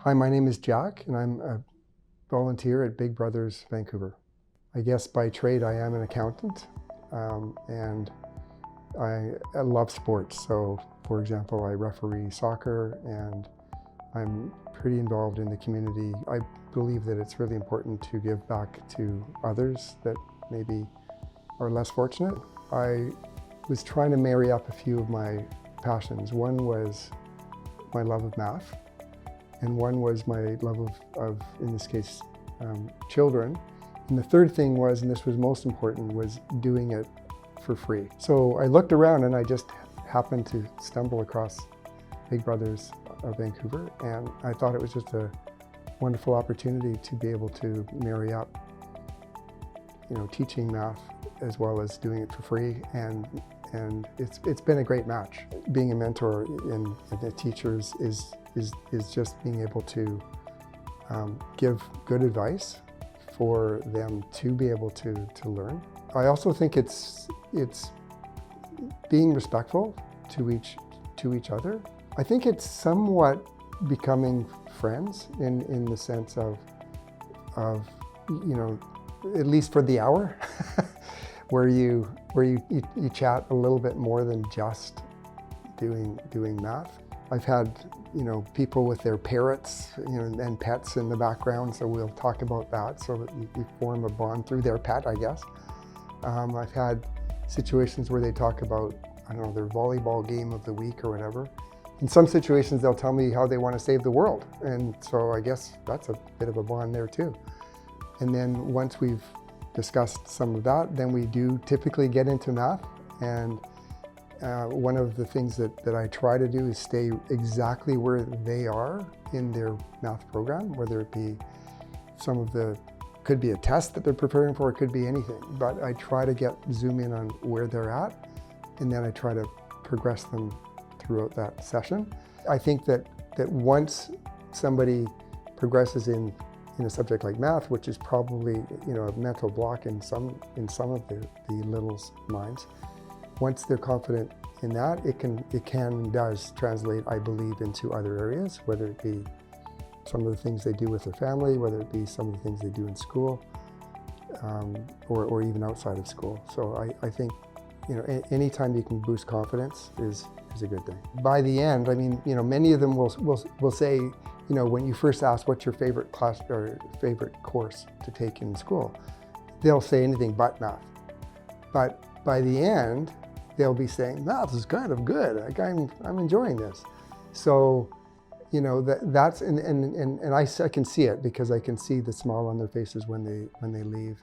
Hi, my name is Jack, and I'm a volunteer at Big Brothers Vancouver. I guess by trade I am an accountant, and I love sports. So, for example, I referee soccer, and I'm pretty involved in the community. I believe that it's really important to give back to others that maybe are less fortunate. I was trying to marry up a few of my passions. One was my love of math, and one was my love of in this case, children. And the third thing was, and this was most important, was doing it for free. So I looked around and I just happened to stumble across Big Brothers of Vancouver, and I thought it was just a wonderful opportunity to be able to marry up, teaching math as well as doing it for free, and it's been a great match. Being a mentor in the teachers is just being able to give good advice for them to be able to learn. I also think it's being respectful to each other. I think it's somewhat becoming friends in the sense of at least for the hour, where you chat a little bit more than just doing math. I've had people with their parrots and pets in the background, so we'll talk about that so that you form a bond through their pet, I guess. I've had situations where they talk about, their volleyball game of the week or whatever. In some situations they'll tell me how they want to save the world, and so I guess that's a bit of a bond there too. And then once we've discussed some of that, then we do typically get into math, and one of the things that I try to do is stay exactly where they are in their math program, whether it be could be a test that they're preparing for, it could be anything, but I try to zoom in on where they're at, and then I try to progress them throughout that session. I think that once somebody progresses in a subject like math, which is probably a mental block in some of the littles' minds, once they're confident in that, it does translate, I believe, into other areas, whether it be some of the things they do with their family, whether it be some of the things they do in school, or even outside of school. So I think anytime you can boost confidence is a good thing. By the end, many of them will say, when you first ask what's your favorite class or favorite course to take in school, they'll say anything but math. But by the end, they'll be saying, math is kind of good. Like, I'm enjoying this. So, that's and I can see it, because I can see the smile on their faces when they leave.